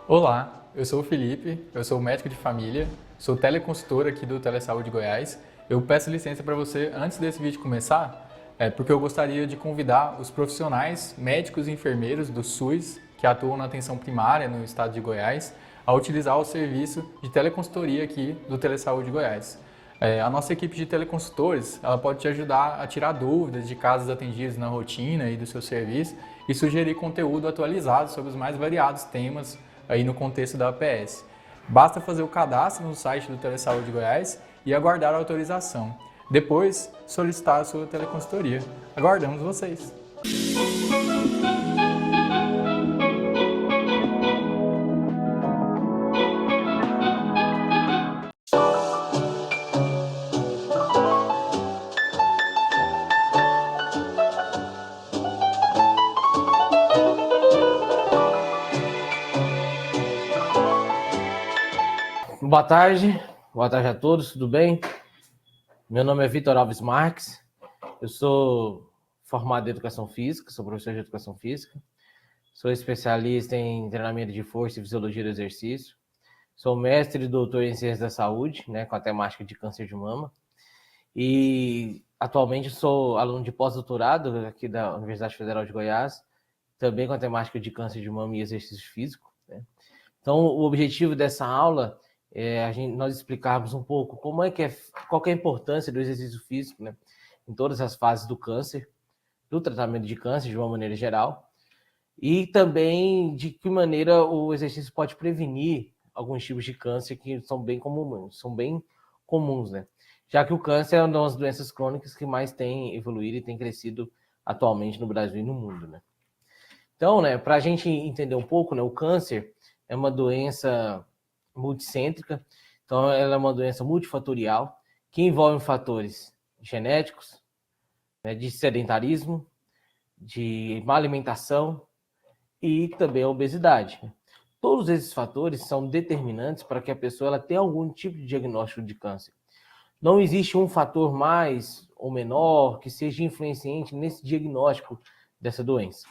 Olá, eu sou o Felipe, eu sou médico de família, sou teleconsultor aqui do Telesaúde Goiás. Eu peço licença para você antes desse vídeo começar, porque eu gostaria de convidar os profissionais, médicos e enfermeiros do SUS que atuam na atenção primária no estado de Goiás a utilizar o serviço de teleconsultoria aqui do Telesaúde Goiás. A nossa equipe de teleconsultores ela pode te ajudar a tirar dúvidas de casos atendidos na rotina e do seu serviço e sugerir conteúdo atualizado sobre os mais variados temas aí no contexto da APS. Basta fazer o cadastro no site do Telesaúde Goiás e aguardar a autorização. Depois, solicitar a sua teleconsultoria. Aguardamos vocês! Boa tarde a todos, tudo bem? Meu nome é Vitor Alves Marques, eu sou formado em Educação Física, sou professor de Educação Física, sou especialista em treinamento de força e fisiologia do exercício, sou mestre e doutor em Ciências da Saúde, né, com a temática de câncer de mama, e atualmente sou aluno de pós-doutorado aqui da Universidade Federal de Goiás, também com a temática de câncer de mama e exercício físico, né? Então, o objetivo dessa aula nós explicarmos um pouco qual que é a importância do exercício físico, né, em todas as fases do câncer, do tratamento de câncer de uma maneira geral, e também de que maneira o exercício pode prevenir alguns tipos de câncer que são bem comuns, né? Já que o câncer é uma das doenças crônicas que mais tem evoluído e tem crescido atualmente no Brasil e no mundo, né? Então, né, para a gente entender um pouco, né, o câncer é uma doença multicêntrica, então ela é uma doença multifatorial que envolve fatores genéticos, né, de sedentarismo, de má alimentação e também a obesidade. Todos esses fatores são determinantes para que a pessoa ela tenha algum tipo de diagnóstico de câncer. Não existe um fator mais ou menor que seja influenciante nesse diagnóstico dessa doença.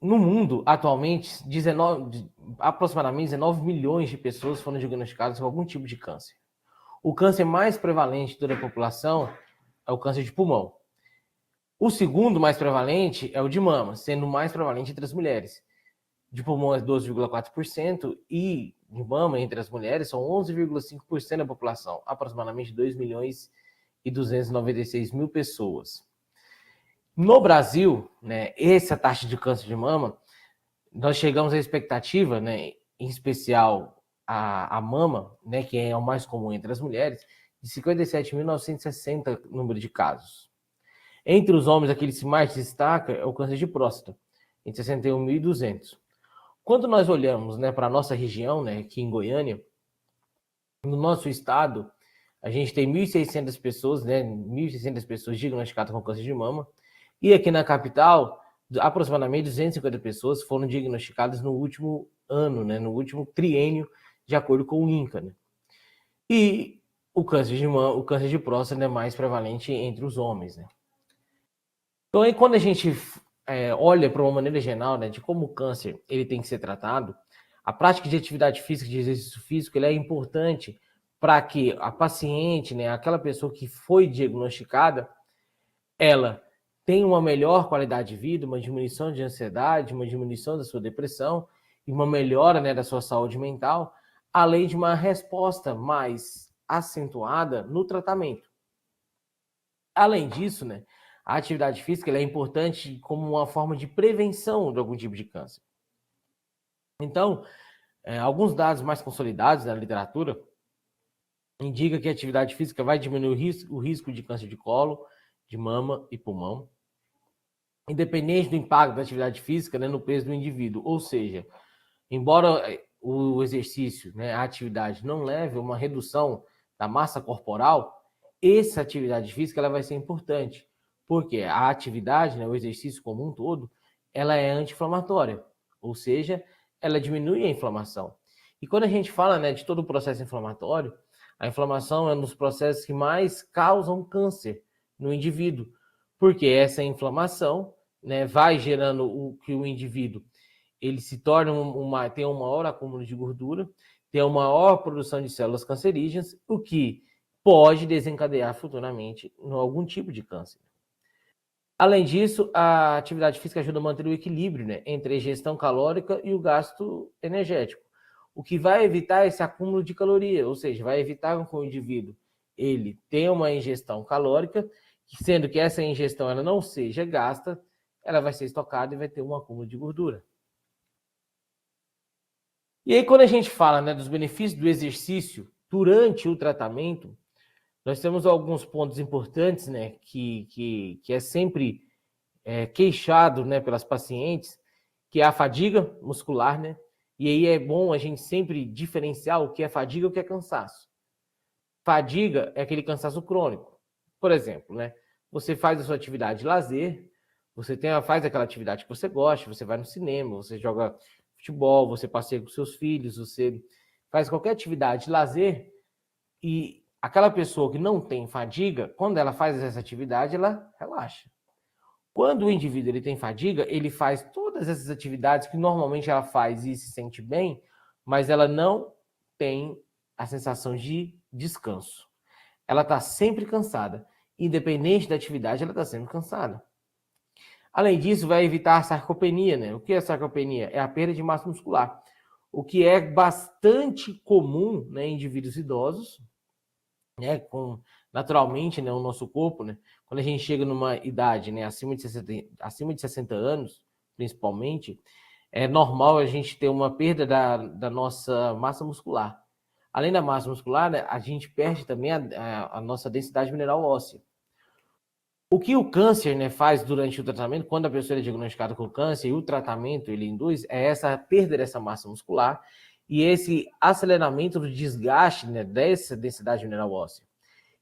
No mundo, atualmente, aproximadamente 19 milhões de pessoas foram diagnosticadas com algum tipo de câncer. O câncer mais prevalente de toda a população é o câncer de pulmão. O segundo mais prevalente é o de mama, sendo o mais prevalente entre as mulheres. De pulmão é 12,4% e de mama entre as mulheres são 11,5% da população, aproximadamente 2 milhões e 296 mil pessoas. No Brasil, né, essa taxa de câncer de mama, nós chegamos à expectativa, né, em especial a mama, né, que é o mais comum entre as mulheres, de 57.960 número de casos. Entre os homens, aquele que mais destaca é o câncer de próstata, em 61.200. Quando nós olhamos, né, para a nossa região, né, aqui em Goiânia, no nosso estado, a gente tem 1.600 pessoas, né, 1.600 pessoas diagnosticadas com câncer de mama, e aqui na capital, aproximadamente 250 pessoas foram diagnosticadas no último ano, né, no último triênio, de acordo com o INCA, né? E o câncer de próstata é mais prevalente entre os homens, né? Então, aí, quando a gente olha para uma maneira geral, né, de como o câncer ele tem que ser tratado, a prática de atividade física, de exercício físico, ele é importante para que a paciente, né, aquela pessoa que foi diagnosticada, ela tem uma melhor qualidade de vida, uma diminuição de ansiedade, uma diminuição da sua depressão e uma melhora, né, da sua saúde mental, além de uma resposta mais acentuada no tratamento. Além disso, né, a atividade física ela é importante como uma forma de prevenção de algum tipo de câncer. Então, alguns dados mais consolidados da literatura indicam que a atividade física vai diminuir o risco de câncer de colo, de mama e pulmão, independente do impacto da atividade física, né, no peso do indivíduo. Ou seja, embora o exercício, né, a atividade não leve a uma redução da massa corporal, essa atividade física ela vai ser importante, porque a atividade, né, o exercício como um todo, ela é anti-inflamatória, ou seja, ela diminui a inflamação. E quando a gente fala, né, de todo o processo inflamatório, a inflamação é um dos processos que mais causam câncer no indivíduo, porque essa inflamação, né, vai gerando que o indivíduo ele se torna tem um maior acúmulo de gordura, tem uma maior produção de células cancerígenas, o que pode desencadear futuramente em algum tipo de câncer. Além disso, a atividade física ajuda a manter o equilíbrio, né, entre a ingestão calórica e o gasto energético, o que vai evitar esse acúmulo de caloria, ou seja, vai evitar que o indivíduo ele tenha uma ingestão calórica, sendo que essa ingestão ela não seja gasta, ela vai ser estocada e vai ter um acúmulo de gordura. E aí, quando a gente fala, né, dos benefícios do exercício durante o tratamento, nós temos alguns pontos importantes, né, que é sempre queixado, né, pelas pacientes, que é a fadiga muscular, né? E aí é bom a gente sempre diferenciar o que é fadiga e o que é cansaço. Fadiga é aquele cansaço crônico. Por exemplo, né, você faz a sua atividade de lazer, você faz aquela atividade que você gosta, você vai no cinema, você joga futebol, você passeia com seus filhos, você faz qualquer atividade de lazer, e aquela pessoa que não tem fadiga, quando ela faz essa atividade, ela relaxa. Quando o indivíduo ele tem fadiga, ele faz todas essas atividades que normalmente ela faz e se sente bem, mas ela não tem a sensação de descanso. Ela está sempre cansada. Independente da atividade, ela está sempre cansada. Além disso, vai evitar a sarcopenia, né? O que é sarcopenia? É a perda de massa muscular, o que é bastante comum, né, em indivíduos idosos, né, naturalmente, né, o nosso corpo, né, quando a gente chega numa idade, né, acima de 60 anos, principalmente, é normal a gente ter uma perda da nossa massa muscular. Além da massa muscular, né, a gente perde também a nossa densidade mineral óssea. O que o câncer, né, faz durante o tratamento, quando a pessoa é diagnosticada com câncer e o tratamento ele induz, é essa perda dessa massa muscular e esse aceleramento do desgaste, né, dessa densidade mineral óssea.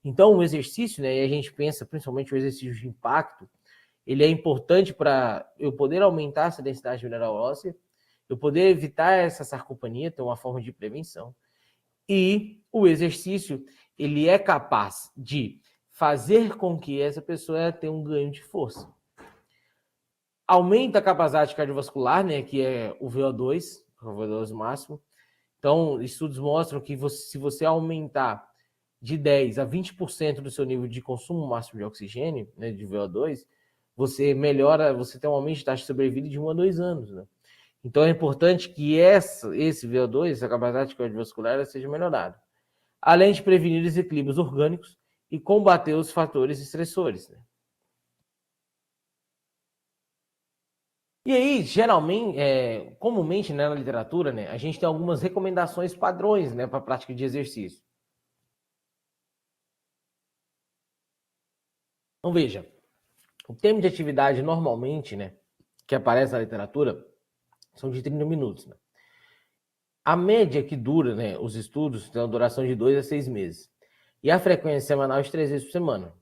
Então, o exercício, né, e a gente pensa principalmente o exercício de impacto, ele é importante para eu poder aumentar essa densidade mineral óssea, eu poder evitar essa sarcopenia, ter uma forma de prevenção. E o exercício, ele é capaz de fazer com que essa pessoa tenha um ganho de força. Aumenta a capacidade cardiovascular, né, que é o VO2, o VO2 máximo. Então, estudos mostram que se você aumentar de 10 a 20% do seu nível de consumo máximo de oxigênio, né, de VO2, você melhora, você tem um aumento de taxa de sobrevida de 1 a 2 anos, né? Então é importante que esse VO2, essa capacidade cardiovascular, seja melhorada. Além de prevenir desequilíbrios orgânicos e combater os fatores estressores, né? E aí, geralmente, comumente, né, na literatura, né, a gente tem algumas recomendações padrões, né, para a prática de exercício. Então, veja, o tempo de atividade normalmente, né, que aparece na literatura, são de 30 minutos. Né? A média que dura, né, os estudos tem uma duração de 2 a 6 meses. E a frequência semanal é de 3 vezes por semana.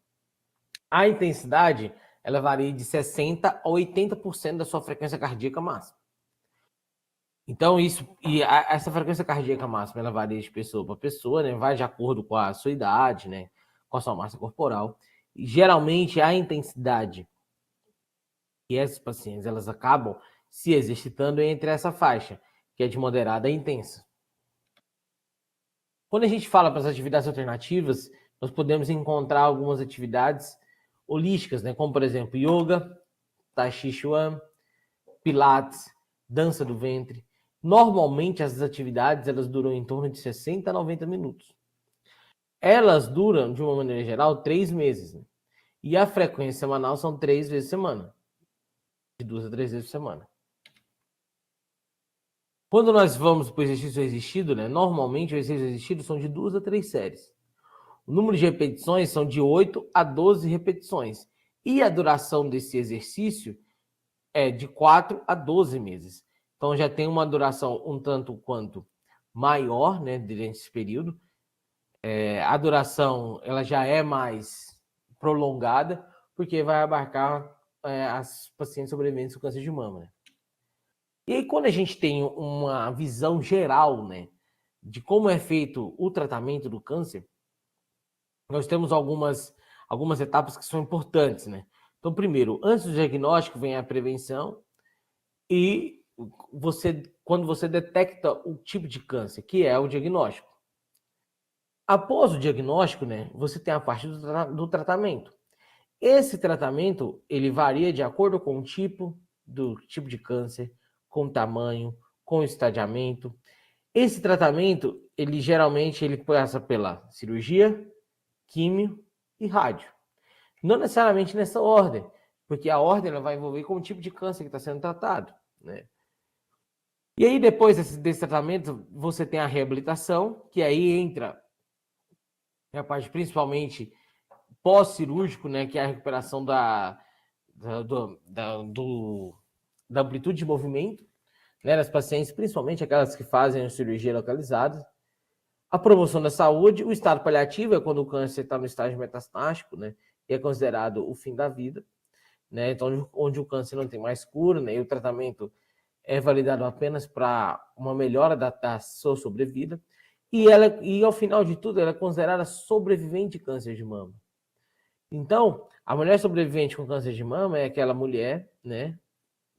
A intensidade, ela varia de 60% a 80% da sua frequência cardíaca máxima. Então, essa frequência cardíaca máxima, ela varia de pessoa para pessoa, né? Vai de acordo com a sua idade, né? Com a sua massa corporal. E, geralmente, a intensidade que essas pacientes, elas acabam se exercitando entre essa faixa, que é de moderada a intensa. Quando a gente fala para as atividades alternativas, nós podemos encontrar algumas atividades holísticas, né? Como, por exemplo, yoga, tai chi chuan, pilates, dança do ventre. Normalmente, essas atividades elas duram em torno de 60 a 90 minutos. Elas duram, de uma maneira geral, 3 meses. Né? E a frequência semanal são 3 vezes por semana. De 2 a 3 vezes por semana. Quando nós vamos para o exercício resistido, né? Normalmente, o exercício resistido são de 2 a 3 séries. O número de repetições são de 8 a 12 repetições. E a duração desse exercício é de 4 a 12 meses. Então, já tem uma duração um tanto quanto maior, né, durante esse período. A duração ela já é mais prolongada, porque vai abarcar as pacientes sobreviventes com câncer de mama. Né? E aí, quando a gente tem uma visão geral, né, de como é feito o tratamento do câncer, nós temos algumas etapas que são importantes, né? Então, primeiro, antes do diagnóstico vem a prevenção e quando você detecta o tipo de câncer, que é o diagnóstico. Após o diagnóstico, né, você tem a parte do tratamento. Esse tratamento, ele varia de acordo com o do tipo de câncer, com o tamanho, com o estadiamento. Esse tratamento, ele passa pela cirurgia, químio e rádio. Não necessariamente nessa ordem, porque a ordem ela vai envolver com o tipo de câncer que está sendo tratado, né? E aí, depois desse tratamento, você tem a reabilitação, que aí entra a parte principalmente pós-cirúrgico, né, que é a recuperação da amplitude de movimento, né, das pacientes, principalmente aquelas que fazem a cirurgia localizada. A promoção da saúde, o estado paliativo é quando o câncer está no estágio metastático, né, e é considerado o fim da vida, né, então onde o câncer não tem mais cura, né, e o tratamento é validado apenas para uma melhora da sua sobrevida, e ao final de tudo, ela é considerada sobrevivente de câncer de mama. Então, a mulher sobrevivente com câncer de mama é aquela mulher, né,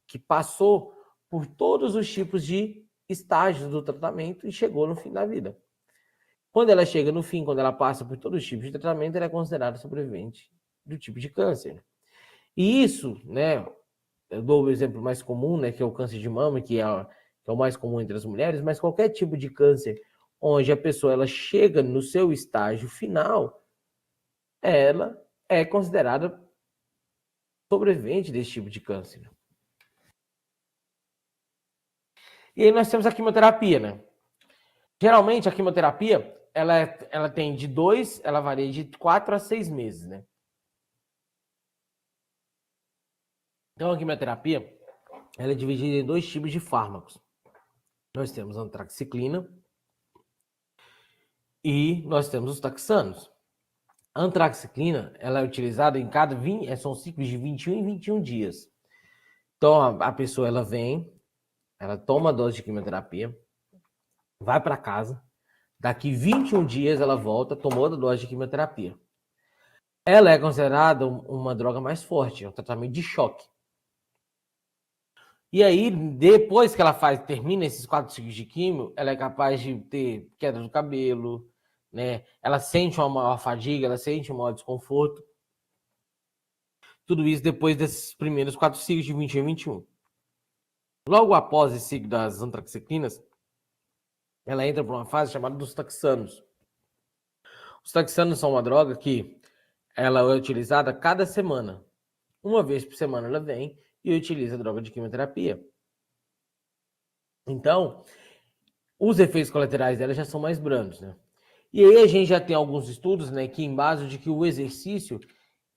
que passou por todos os tipos de estágios do tratamento e chegou no fim da vida. Quando ela chega no fim, quando ela passa por todos os tipos de tratamento, ela é considerada sobrevivente do tipo de câncer. E isso, né, eu dou o exemplo mais comum, né, que é o câncer de mama, que é o mais comum entre as mulheres, mas qualquer tipo de câncer onde a pessoa ela chega no seu estágio final, ela é considerada sobrevivente desse tipo de câncer. E aí nós temos a quimioterapia, né? Geralmente a quimioterapia, ela tem ela varia de 4 a 6 meses, né? Então a quimioterapia, ela é dividida em 2 tipos de fármacos. Nós temos a antraxiclina e nós temos os taxanos. A antraxiclina, ela é utilizada em são ciclos de 21 em 21 dias. Então a pessoa, ela vem, ela toma a dose de quimioterapia, vai para casa, daqui 21 dias ela volta, tomou a dose de quimioterapia. Ela é considerada uma droga mais forte, é um tratamento de choque. E aí, depois que ela termina esses 4 ciclos de químio, ela é capaz de ter queda do cabelo, né? Ela sente uma maior fadiga, ela sente um maior desconforto. Tudo isso depois desses primeiros 4 ciclos de 21 e 21. Logo após esse ciclo das antraxiclinas, ela entra para uma fase chamada dos taxanos. Os taxanos são uma droga que ela é utilizada cada semana. Uma vez por semana ela vem e utiliza a droga de quimioterapia. Então, os efeitos colaterais dela já são mais brandos, né? E aí a gente já tem alguns estudos, né, que embasam de que o exercício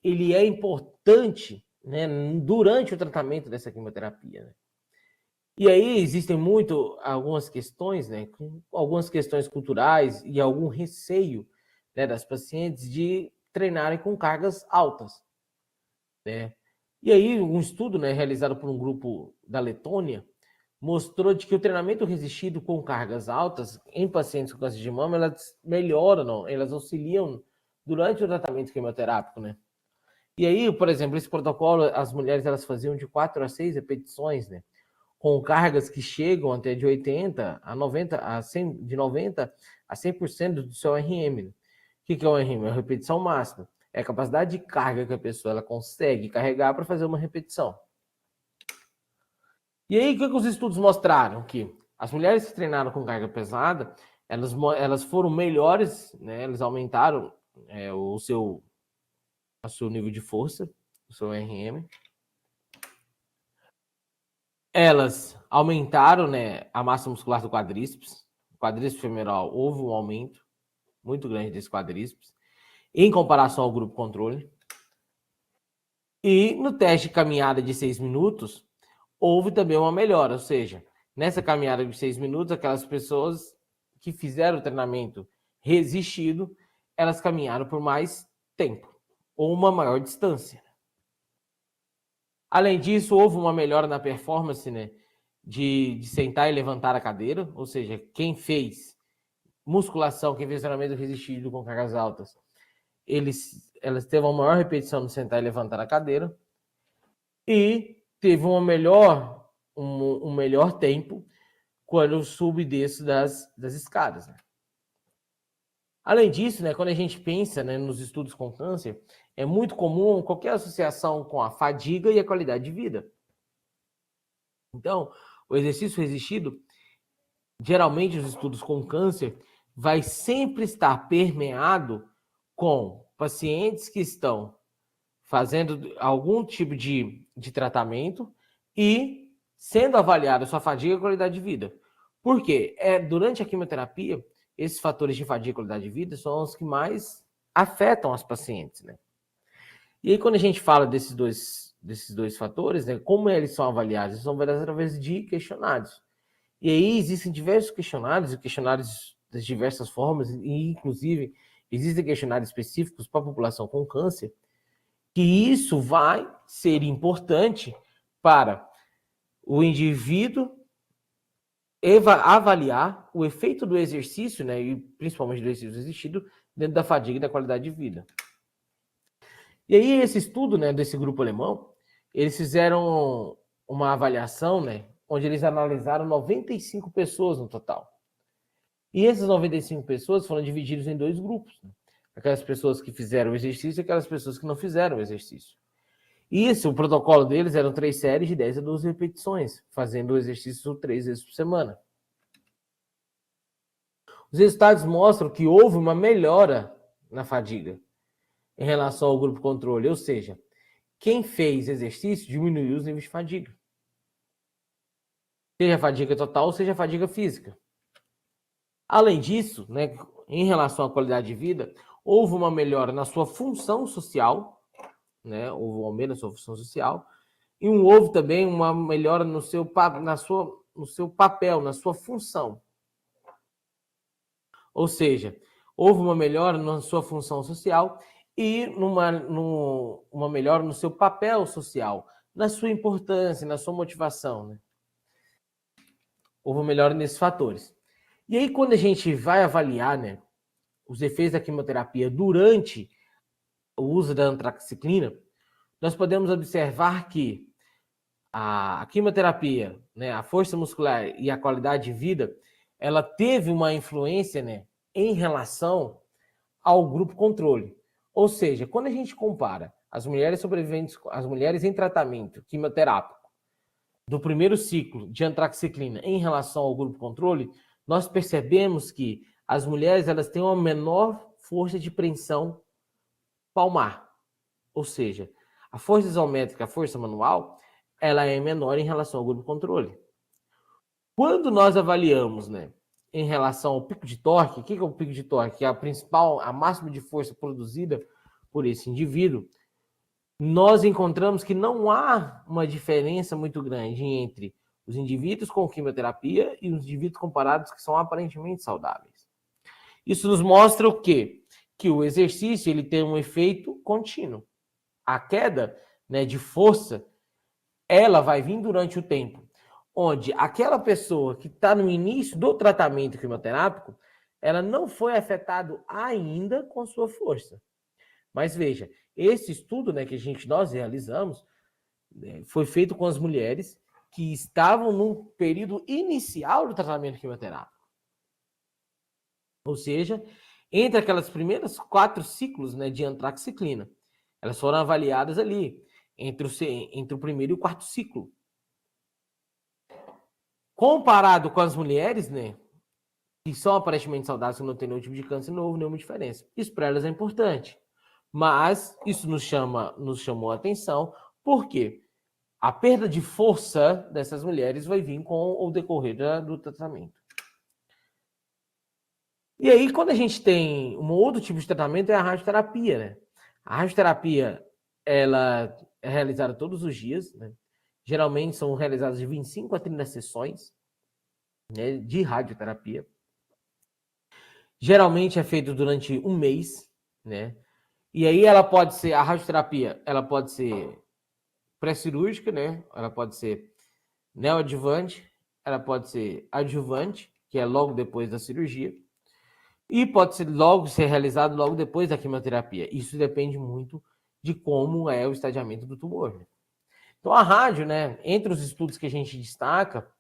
ele é importante, né, durante o tratamento dessa quimioterapia, né? E aí existem algumas questões, né, algumas questões culturais e algum receio, né, das pacientes de treinarem com cargas altas, né? E aí um estudo, né, realizado por um grupo da Letônia mostrou de que o treinamento resistido com cargas altas em pacientes com câncer de mama, elas melhoram, elas auxiliam durante o tratamento quimioterápico, né? E aí, por exemplo, esse protocolo, as mulheres elas faziam de 4 a 6 repetições, né? Com cargas que chegam até de 80 a 90 a 100, de 90 a 100% do seu RM. Né? O que é o RM? É a repetição máxima. É a capacidade de carga que a pessoa ela consegue carregar para fazer uma repetição. E aí, o que os estudos mostraram? Que as mulheres que treinaram com carga pesada, elas foram melhores, né? Elas aumentaram o seu nível de força, o seu RM. Elas aumentaram, né, a massa muscular do quadríceps. Quadríceps femoral, houve um aumento muito grande desse quadríceps, em comparação ao grupo controle. E no teste de caminhada de 6 minutos, houve também uma melhora, ou seja, nessa caminhada de 6 minutos, aquelas pessoas que fizeram o treinamento resistido, elas caminharam por mais tempo, ou uma maior distância. Além disso, houve uma melhora na performance, né, de sentar e levantar a cadeira, ou seja, quem fez musculação, quem fez treinamento resistido com cargas altas, elas teve uma maior repetição de sentar e levantar a cadeira, e teve uma melhor um melhor tempo quando eu subo e desço das escadas, né? Além disso, né, quando a gente pensa, né, nos estudos com câncer, é muito comum qualquer associação com a fadiga e a qualidade de vida. Então, o exercício resistido, geralmente os estudos com câncer, vai sempre estar permeado com pacientes que estão fazendo algum tipo de tratamento e sendo avaliada a sua fadiga e qualidade de vida. Por quê? Durante a quimioterapia, esses fatores de fadiga e qualidade de vida são os que mais afetam as pacientes, né? E aí, quando a gente fala desses dois fatores, né, como eles são avaliados? Eles são avaliados através de questionários. E aí existem diversos questionários, e questionários das diversas formas, e inclusive existem questionários específicos para a população com câncer, que isso vai ser importante para o indivíduo avaliar o efeito do exercício, né, e principalmente do exercício resistido, dentro da fadiga e da qualidade de vida. E aí esse estudo, né, desse grupo alemão, eles fizeram uma avaliação, né, onde eles analisaram 95 pessoas no total. E essas 95 pessoas foram divididas em dois grupos, né? Aquelas pessoas que fizeram o exercício e aquelas pessoas que não fizeram o exercício. Isso, o protocolo deles eram 3 séries de 10 a 12 repetições, fazendo o exercício 3 vezes por semana. Os resultados mostram que houve uma melhora na fadiga em relação ao grupo controle, ou seja, quem fez exercício diminuiu os níveis de fadiga. Seja a fadiga total, seja a fadiga física. Além disso, né, em relação à qualidade de vida, houve uma melhora na sua função social, né, houve um aumento na sua função social, e houve também uma melhora no seu papel, na sua função. Ou seja, houve uma melhora na sua função social e uma melhora no seu papel social, na sua importância, na sua motivação, né? Houve uma melhora nesses fatores. E aí, quando a gente vai avaliar, né, os efeitos da quimioterapia durante o uso da antraciclina, nós podemos observar que a quimioterapia, né, a força muscular e a qualidade de vida, ela teve uma influência, né, em relação ao grupo controle. Ou seja, quando a gente compara as mulheres sobreviventes, as mulheres em tratamento quimioterápico do primeiro ciclo de antraciclina em relação ao grupo controle, nós percebemos que as mulheres elas têm uma menor força de preensão palmar. Ou seja, a força isométrica, a força manual, ela é menor em relação ao grupo controle. Quando nós avaliamos, né, em relação ao pico de torque, o que é o pico de torque? Que é a máxima de força produzida por esse indivíduo, nós encontramos que não há uma diferença muito grande entre os indivíduos com quimioterapia e os indivíduos comparados que são aparentemente saudáveis. Isso nos mostra o quê? Que o exercício ele tem um efeito contínuo. A queda, né, de força, ela vai vir durante o tempo, onde aquela pessoa que está no início do tratamento quimioterápico, ela não foi afetada ainda com sua força. Mas veja, esse estudo, né, que nós realizamos, né, foi feito com as mulheres que estavam no período inicial do tratamento quimioterápico. Ou seja, entre aquelas primeiras 4 ciclos, né, de antraciclina, elas foram avaliadas ali, entre o primeiro e o 4º ciclo. Comparado com as mulheres, né, que são aparentemente saudáveis, que não têm nenhum tipo de câncer, não houve nenhuma diferença. Isso para elas é importante. Mas isso nos chamou a atenção, porque a perda de força dessas mulheres vai vir com o decorrer do tratamento. E aí, quando a gente tem um outro tipo de tratamento, é a radioterapia, né? A radioterapia, ela é realizada todos os dias, né? Geralmente são realizadas de 25 a 30 sessões, né, de radioterapia. Geralmente é feito durante um mês, né? E aí a radioterapia, ela pode ser pré-cirúrgica, né? Ela pode ser neoadjuvante, ela pode ser adjuvante, que é logo depois da cirurgia, e pode ser realizado logo depois da quimioterapia. Isso depende muito de como é o estadiamento do tumor, né? Então, a rádio, né, entre os estudos que a gente destaca,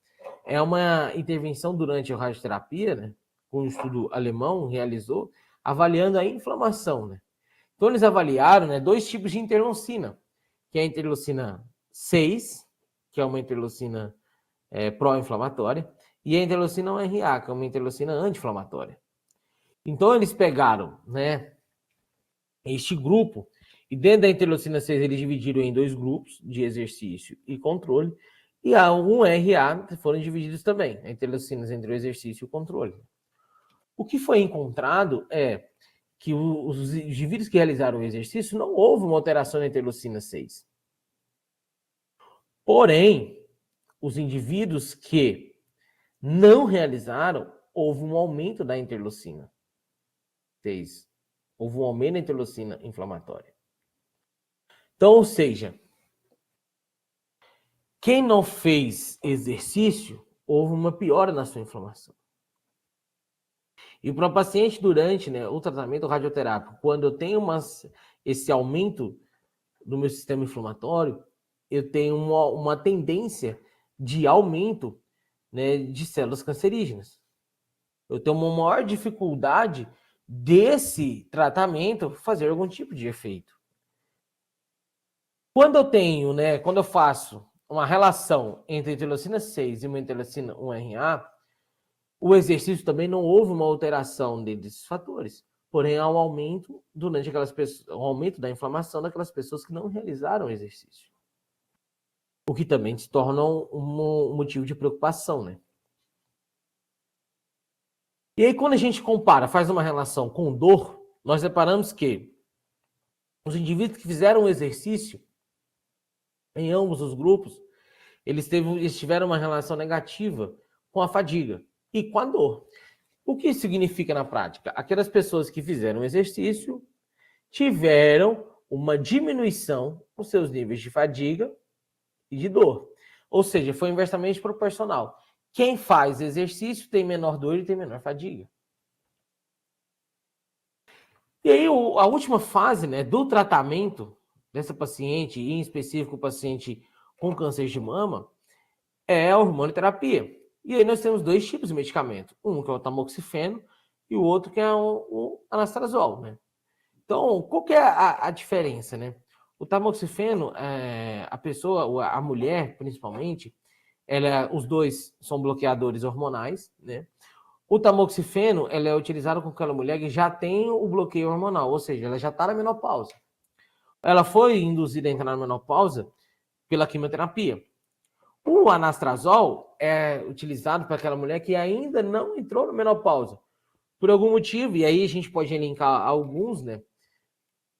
é uma intervenção durante a radioterapia, né, um estudo alemão realizou, avaliando a inflamação, né. Então, eles avaliaram, né, dois tipos de interleucina, que é a interleucina 6, que é uma interleucina pró-inflamatória, e a interleucina 1RA, que é uma interleucina anti-inflamatória. Então, eles pegaram, né, este grupo, e dentro da interleucina 6 eles dividiram em dois grupos, de exercício e controle, e a 1RA foram divididos também, a interleucinas entre o exercício e o controle. O que foi encontrado é que os indivíduos que realizaram o exercício não houve uma alteração na interleucina 6. Porém, os indivíduos que não realizaram, houve um aumento da interleucina 6. Houve um aumento da interleucina inflamatória. Então, ou seja, quem não fez exercício, houve uma piora na sua inflamação. E para o paciente, durante, né, o tratamento radioterápico, quando eu tenho esse aumento do meu sistema inflamatório, eu tenho uma tendência de aumento, né, de células cancerígenas. Eu tenho uma maior dificuldade desse tratamento fazer algum tipo de efeito. Quando eu faço uma relação entre a interleucina 6 e uma interleucina 1RA, o exercício também não houve uma alteração desses fatores, porém há um aumento durante aquelas pessoas, um aumento da inflamação daquelas pessoas que não realizaram o exercício. O que também se torna um motivo de preocupação, né? E aí, quando a gente compara, faz uma relação com dor, nós reparamos que os indivíduos que fizeram o exercício, em ambos os grupos, eles tiveram uma relação negativa com a fadiga e com a dor. O que isso significa na prática? Aquelas pessoas que fizeram exercício tiveram uma diminuição nos seus níveis de fadiga e de dor. Ou seja, foi inversamente proporcional. Quem faz exercício tem menor dor e tem menor fadiga. E aí, a última fase, né, do tratamento dessa paciente, e em específico o paciente com câncer de mama, é a hormonioterapia. E aí nós temos dois tipos de medicamento. Um que é o tamoxifeno e o outro que é o anastrozol, né? Então, qual que é a diferença, né? O tamoxifeno, a mulher, principalmente, os dois são bloqueadores hormonais, né? O tamoxifeno, ela é utilizado com aquela mulher que já tem o bloqueio hormonal, ou seja, ela já está na menopausa. Ela foi induzida a entrar na menopausa pela quimioterapia. O anastrozol é utilizado para aquela mulher que ainda não entrou na menopausa, por algum motivo, e aí a gente pode elencar alguns, né?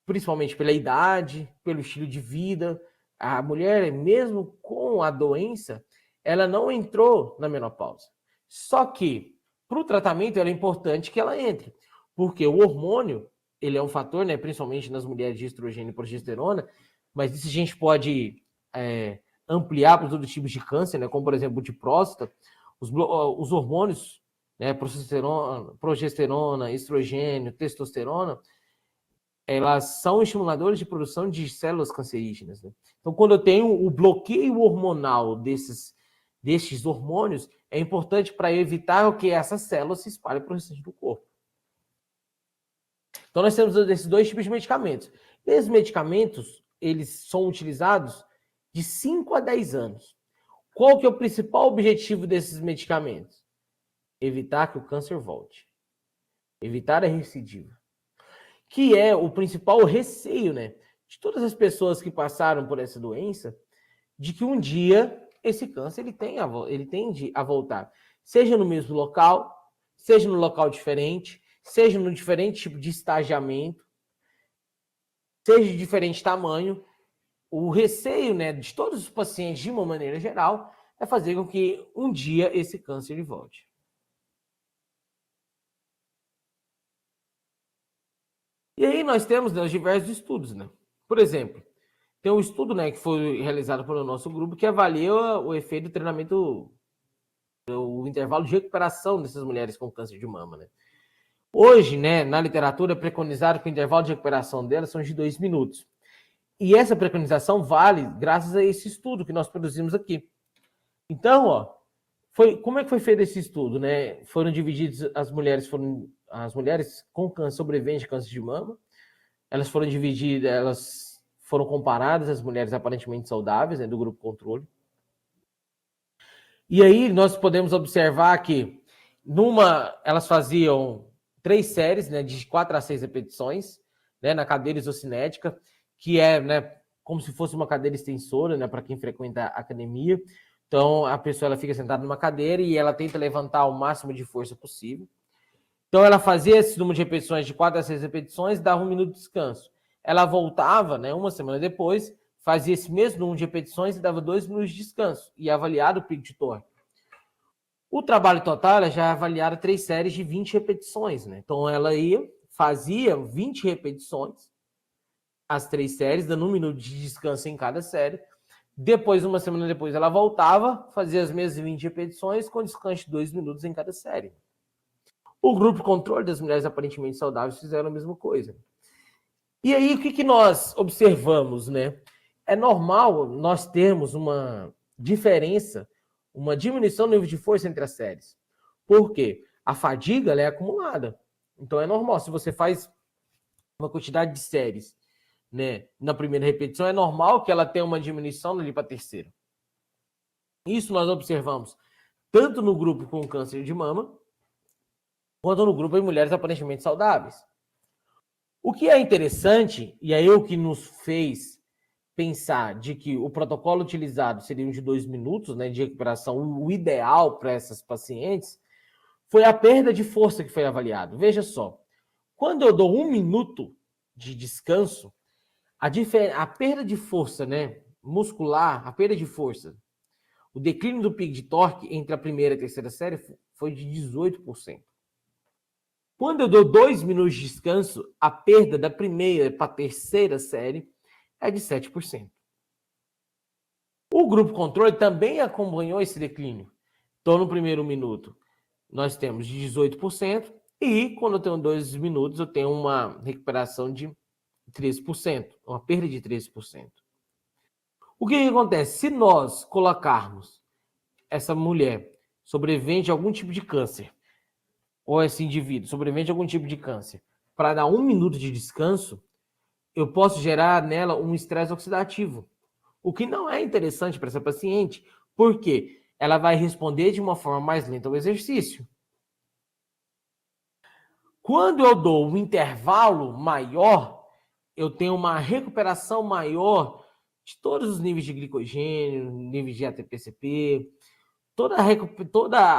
Principalmente pela idade, pelo estilo de vida. A mulher, mesmo com a doença, ela não entrou na menopausa. Só que, para o tratamento, é importante que ela entre, porque o hormônio, ele é um fator, né, principalmente nas mulheres de estrogênio e progesterona, mas isso a gente pode ampliar para todos os tipos de câncer, né, como, por exemplo, de próstata. Os hormônios, né, progesterona, estrogênio, testosterona, elas são estimuladores de produção de células cancerígenas, né? Então, quando eu tenho o bloqueio hormonal desses hormônios, é importante para evitar que essas células se espalhem para o restante do corpo. Então, nós temos esses dois tipos de medicamentos. Esses medicamentos, eles são utilizados de 5 a 10 anos. Qual que é o principal objetivo desses medicamentos? Evitar que o câncer volte. Evitar a recidiva. Que é o principal receio, né, de todas as pessoas que passaram por essa doença, de que um dia esse câncer ele tende a voltar, seja no mesmo local, seja no local diferente, seja no diferente tipo de estagiamento, seja de diferente tamanho. O receio, né, de todos os pacientes, de uma maneira geral, é fazer com que um dia esse câncer ele volte. E aí nós temos, né, os diversos estudos, né? Por exemplo, tem um estudo, né, que foi realizado pelo nosso grupo que avalia o efeito do treinamento, o intervalo de recuperação dessas mulheres com câncer de mama, né? Hoje, né, na literatura é preconizado que o intervalo de recuperação delas são de 2 minutos. E essa preconização vale graças a esse estudo que nós produzimos aqui. Então, ó, como é que foi feito esse estudo, né? Foram divididas as mulheres com câncer, sobreviventes de câncer de mama, elas foram divididas, elas foram comparadas às mulheres aparentemente saudáveis, né, do grupo controle. E aí nós podemos observar que elas faziam 3 séries, né, de 4 a 6 repetições, né, na cadeira isocinética, que é, né, como se fosse uma cadeira extensora, né, para quem frequenta a academia. Então a pessoa ela fica sentada numa cadeira e ela tenta levantar o máximo de força possível. Então ela fazia esse número de repetições de 4 a 6 repetições, dava 1 minuto de descanso. Ela voltava, né, uma semana depois, fazia esse mesmo número de repetições e dava 2 minutos de descanso e avaliado o pico de torque. O trabalho total, ela já avaliaram 3 séries de 20 repetições, né? Então ela fazia 20 repetições, as 3 séries, dando 1 minuto de descanso em cada série. Depois, uma semana depois, ela voltava, fazia as mesmas 20 repetições, com descanso de 2 minutos em cada série. O grupo controle das mulheres aparentemente saudáveis fizeram a mesma coisa. E aí, o que nós observamos, né? É normal nós termos uma diferença, uma diminuição no nível de força entre as séries. Por quê? A fadiga ela é acumulada. Então, é normal. Se você faz uma quantidade de séries, né, na primeira repetição, é normal que ela tenha uma diminuição ali para a terceira. Isso nós observamos tanto no grupo com câncer de mama, quanto no grupo de mulheres aparentemente saudáveis. O que é interessante, e é o que nos fez pensar de que o protocolo utilizado seria um de 2 minutos, né, de recuperação, o ideal para essas pacientes, foi a perda de força que foi avaliado. Veja só, quando eu dou 1 minuto de descanso, a perda de força, né, muscular, a perda de força, o declínio do pico de torque entre a primeira e a terceira série foi de 18%. Quando eu dou 2 minutos de descanso, a perda da primeira para a terceira série é de 7%. O grupo controle também acompanhou esse declínio. Então, no primeiro minuto, nós temos de 18%, e quando eu tenho 2 minutos, eu tenho uma recuperação de 13%, uma perda de 13%. O que acontece? Se nós colocarmos essa mulher sobrevivente a algum tipo de câncer, ou esse indivíduo sobrevivente a algum tipo de câncer, para dar 1 minuto de descanso, eu posso gerar nela um estresse oxidativo, o que não é interessante para essa paciente, porque ela vai responder de uma forma mais lenta ao exercício. Quando eu dou um intervalo maior, eu tenho uma recuperação maior de todos os níveis de glicogênio, níveis de ATP-CP, toda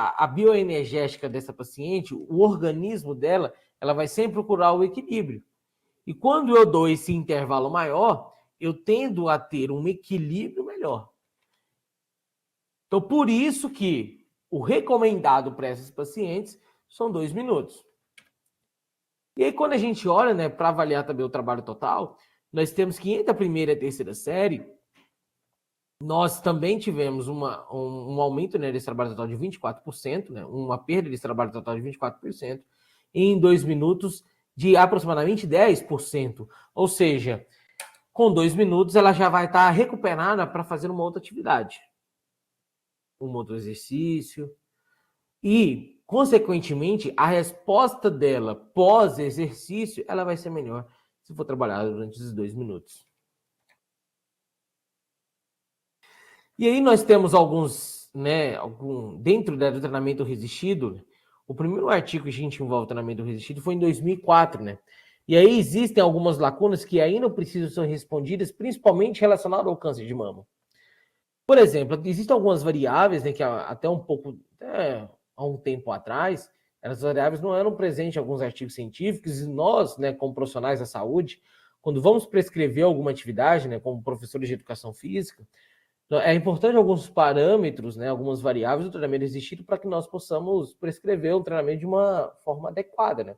a bioenergética dessa paciente, o organismo dela, ela vai sempre procurar o equilíbrio. E quando eu dou esse intervalo maior, eu tendo a ter um equilíbrio melhor. Então, por isso que o recomendado para esses pacientes são 2 minutos. E aí, quando a gente olha, né, para avaliar também o trabalho total, nós temos que entre a primeira e a terceira série, nós também tivemos um aumento, né, desse trabalho total de 24%, né, uma perda desse trabalho total de 24%, e em 2 minutos de aproximadamente 10%. Ou seja, com 2 minutos ela já vai estar recuperada para fazer uma outra atividade, um outro exercício. E, consequentemente, a resposta dela pós-exercício, ela vai ser melhor se for trabalhada durante esses 2 minutos. E aí nós temos alguns, né, dentro do treinamento resistido, o primeiro artigo que a gente envolve o treinamento resistido foi em 2004, né? E aí existem algumas lacunas que ainda precisam ser respondidas, principalmente relacionadas ao câncer de mama. Por exemplo, existem algumas variáveis, né, que até há um tempo atrás, essas variáveis não eram presentes em alguns artigos científicos, e nós, né, como profissionais da saúde, quando vamos prescrever alguma atividade, né, como professores de educação física, é importante alguns parâmetros, né, algumas variáveis do treinamento resistido para que nós possamos prescrever o treinamento de uma forma adequada, né?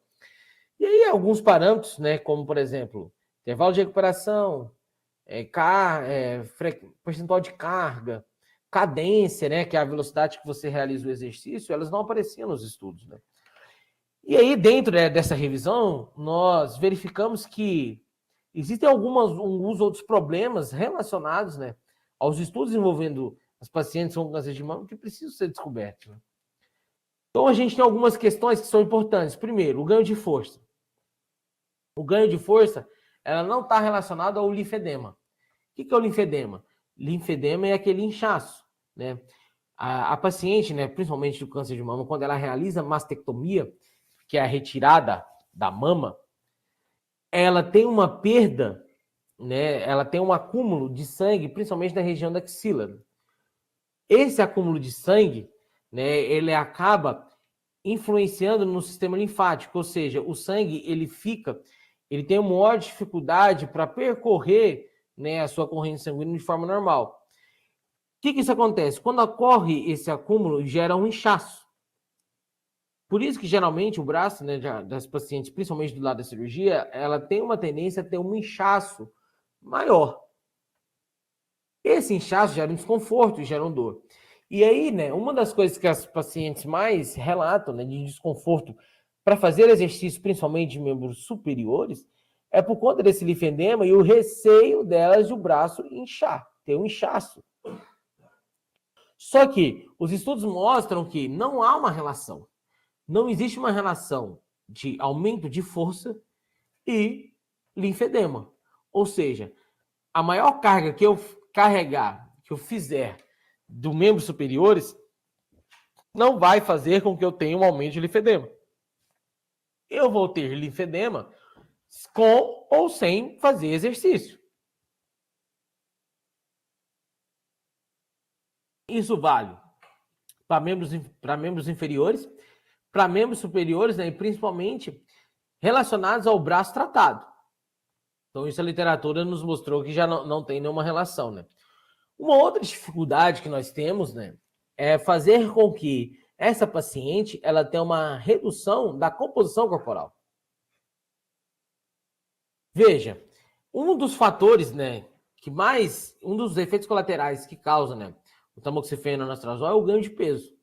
E aí alguns parâmetros, né, como por exemplo, intervalo de recuperação, percentual de carga, cadência, né, que é a velocidade que você realiza o exercício, elas não apareciam nos estudos, né? E aí dentro, né, dessa revisão, nós verificamos que existem alguns outros problemas relacionados, né, aos estudos envolvendo as pacientes com câncer de mama que precisam ser descobertos. Né? Então, a gente tem algumas questões que são importantes. Primeiro, o ganho de força. O ganho de força, ela não está relacionada ao linfedema. O que é o linfedema? Linfedema é aquele inchaço, né? A paciente, né, principalmente do câncer de mama, quando ela realiza mastectomia, que é a retirada da mama, ela tem uma perda, né? Ela tem um acúmulo de sangue, principalmente na região da axila. Esse acúmulo de sangue, né, ele acaba influenciando no sistema linfático, ou seja, o sangue ele tem uma maior dificuldade para percorrer, né, a sua corrente sanguínea de forma normal. O que isso acontece? Quando ocorre esse acúmulo, gera um inchaço. Por isso que, geralmente, o braço, né, das pacientes, principalmente do lado da cirurgia, ela tem uma tendência a ter um inchaço maior. Esse inchaço gera um desconforto e gera uma dor. E aí, né, uma das coisas que as pacientes mais relatam, né, de desconforto para fazer exercício, principalmente de membros superiores, é por conta desse linfedema e o receio delas de o braço inchar, ter um inchaço. Só que os estudos mostram que não há uma relação. Não existe uma relação de aumento de força e linfedema. Ou seja, a maior carga que eu carregar, que eu fizer do membros superiores, não vai fazer com que eu tenha um aumento de linfedema. Eu vou ter linfedema com ou sem fazer exercício. Isso vale para membros inferiores, para membros superiores, né, e principalmente relacionados ao braço tratado. Então, isso a literatura nos mostrou que já não tem nenhuma relação, né? Uma outra dificuldade que nós temos, né, é fazer com que essa paciente ela tenha uma redução da composição corporal. Veja, um dos fatores, né, um dos efeitos colaterais que causa, né, o tamoxifeno e anastrozol é o ganho de peso.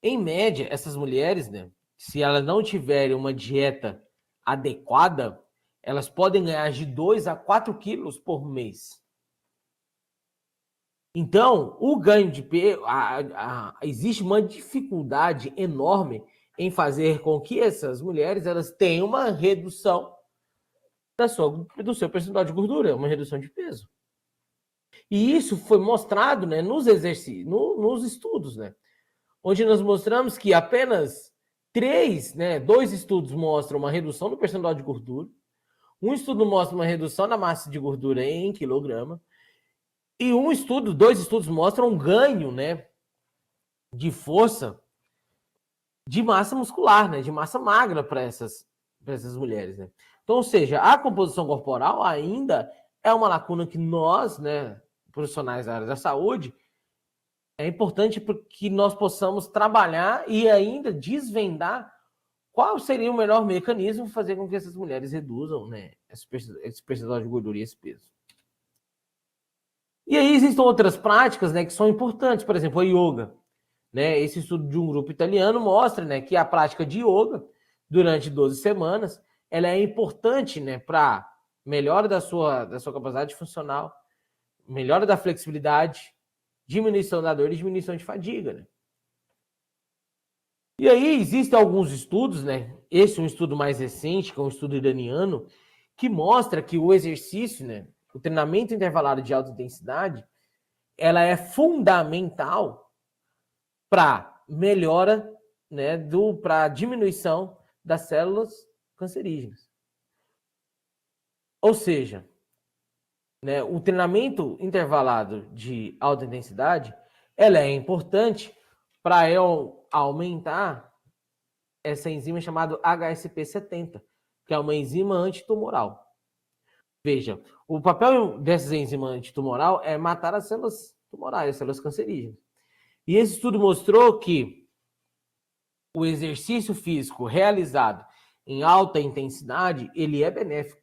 Em média, essas mulheres, né, se elas não tiverem uma dieta adequada, elas podem ganhar de 2 a 4 quilos por mês. Então, o ganho de peso, existe uma dificuldade enorme em fazer com que essas mulheres elas tenham uma redução do seu percentual de gordura, uma redução de peso. E isso foi mostrado, né, nos exercícios, nos estudos, né, onde nós mostramos que apenas 2 estudos mostram uma redução do percentual de gordura, um estudo mostra uma redução da massa de gordura em quilograma, e 2 estudos mostram um ganho, né, de força, de massa muscular, né, de massa magra para essas mulheres, né. Então, ou seja, a composição corporal ainda é uma lacuna que nós, né, profissionais da área da saúde, é importante que nós possamos trabalhar e ainda desvendar qual seria o melhor mecanismo para fazer com que essas mulheres reduzam, né, esse percentual de gordura e esse peso. E aí existem outras práticas, né, que são importantes, por exemplo, a yoga. Né? Esse estudo de um grupo italiano mostra, né, que a prática de yoga durante 12 semanas ela é importante, né, para melhora da sua capacidade funcional, melhora da flexibilidade, diminuição da dor e diminuição de fadiga. Né? E aí existem alguns estudos, né? Esse é um estudo mais recente, que é um estudo iraniano, que mostra que o exercício, né, o treinamento intervalado de alta intensidade, ela é fundamental para melhora, né, para diminuição das células cancerígenas. Ou seja, né, o treinamento intervalado de alta intensidade, ela é importante para eu aumentar essa enzima chamada HSP70, que é uma enzima antitumoral. Veja, o papel dessa enzima antitumoral é matar as células tumorais, as células cancerígenas. E esse estudo mostrou que o exercício físico realizado em alta intensidade, ele é benéfico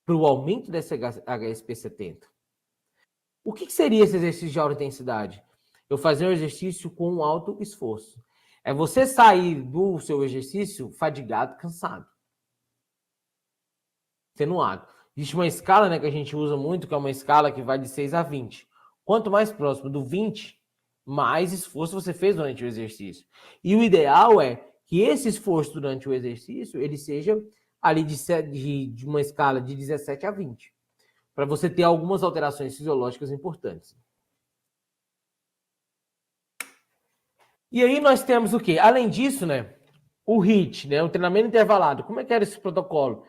para o aumento dessa HSP70. O que seria esse exercício de alta intensidade? Eu fazer um exercício com alto esforço. É você sair do seu exercício fadigado, cansado. extenuado. Existe uma escala, né, que a gente usa muito, que é uma escala que vai de 6 a 20. Quanto mais próximo do 20, mais esforço você fez durante o exercício. E o ideal é que esse esforço durante o exercício, ele seja ali de uma escala de 17 a 20, para você ter algumas alterações fisiológicas importantes. E aí nós temos o quê? Além disso, né, o HIIT, né, o treinamento intervalado. Como é que era esse protocolo?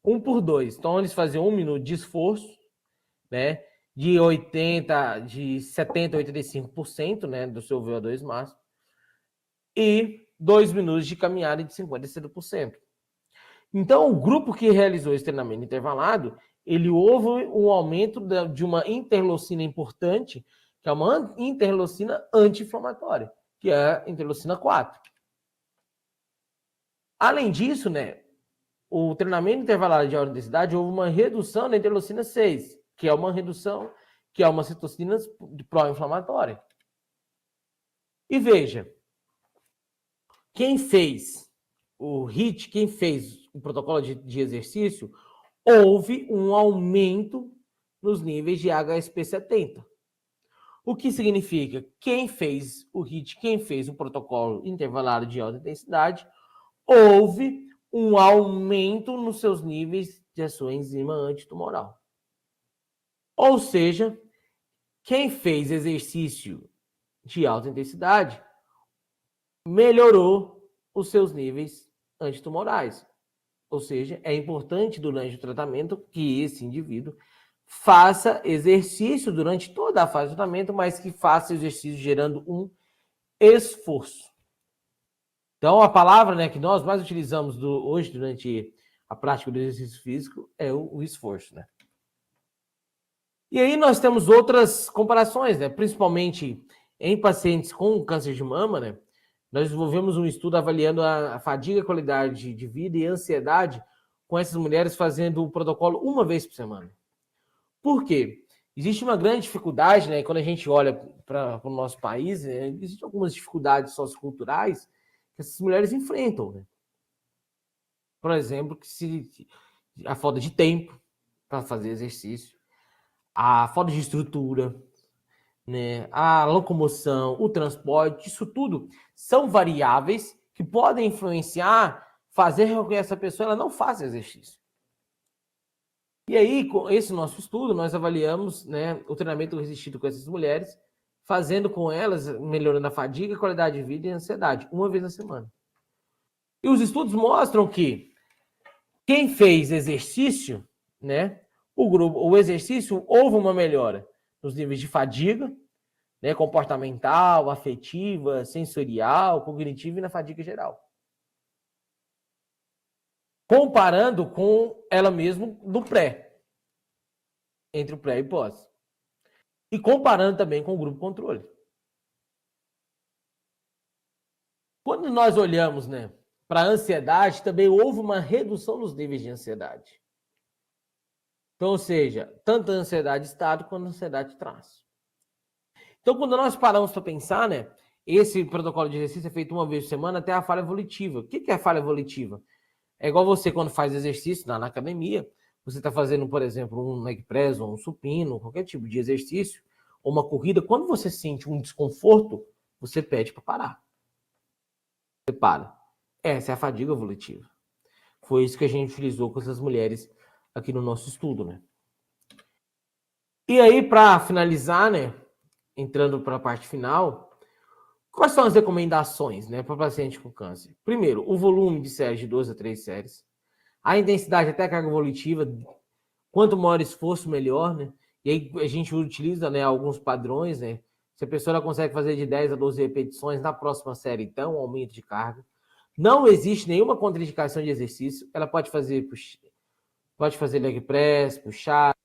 1 por 2. Então eles faziam 1 minuto de esforço, né, de 70 a 85%, né, do seu VO2 máximo, e 2 minutos de caminhada de 50 a 60%. Então, o grupo que realizou esse treinamento intervalado, ele houve um aumento de uma interleucina importante, que é uma interleucina anti-inflamatória, que é a interleucina 4. Além disso, né, o treinamento intervalado de alta intensidade houve uma redução da interleucina 6, que é uma redução, que é uma citocina pró-inflamatória. E veja, quem fez o HIIT, quem fez o protocolo de exercício, houve um aumento nos níveis de HSP70. O que significa? Quem fez o HIIT, quem fez o protocolo intervalado de alta intensidade, houve um aumento nos seus níveis de sua enzima antitumoral. Ou seja, quem fez exercício de alta intensidade melhorou os seus níveis antitumorais. Ou seja, é importante durante o tratamento que esse indivíduo faça exercício durante toda a fase do tratamento, mas que faça exercício gerando um esforço. Então, a palavra, né, que nós mais utilizamos hoje durante a prática do exercício físico é o esforço, né? E aí nós temos outras comparações, né? Principalmente em pacientes com câncer de mama, né? Nós desenvolvemos um estudo avaliando a fadiga, qualidade de vida e ansiedade com essas mulheres fazendo o protocolo uma vez por semana. Por quê? Existe uma grande dificuldade, né? Quando a gente olha para o nosso país, né, existem algumas dificuldades socioculturais que essas mulheres enfrentam, né? Por exemplo, a falta de tempo para fazer exercício, a falta de estrutura, né, a locomoção, o transporte, isso tudo são variáveis que podem influenciar, fazer com que essa pessoa ela não faça exercício. E aí, com esse nosso estudo, nós avaliamos, né, o treinamento resistido com essas mulheres, fazendo com elas, melhorando a fadiga, qualidade de vida e ansiedade, uma vez na semana. E os estudos mostram que quem fez exercício, né, o exercício, houve uma melhora nos níveis de fadiga, né, comportamental, afetiva, sensorial, cognitiva e na fadiga geral. Comparando com ela mesma do pré, entre o pré e pós. E comparando também com o grupo controle. Quando nós olhamos, né, para a ansiedade, também houve uma redução nos níveis de ansiedade. Então, ou seja, tanto a ansiedade estado quanto a ansiedade traço. Então, quando nós paramos para pensar, né, esse protocolo de exercício é feito uma vez por semana até a falha volitiva. O que é a falha volitiva? É igual você quando faz exercício na academia, você está fazendo, por exemplo, um leg press ou um supino, qualquer tipo de exercício, ou uma corrida, quando você sente um desconforto, você pede para parar. Você para. Essa é a fadiga volitiva. Foi isso que a gente utilizou com essas mulheres aqui no nosso estudo, né? E aí, para finalizar, né, entrando para a parte final, quais são as recomendações, né, para o paciente com câncer? Primeiro, o volume de séries de 2 a 3 séries. A intensidade até a carga volitiva. Quanto maior esforço, melhor, né? E aí a gente utiliza, né, alguns padrões, né? Se a pessoa consegue fazer de 10 a 12 repetições na próxima série, então, aumento de carga. Não existe nenhuma contraindicação de exercício. Ela pode fazer leg press, puxar.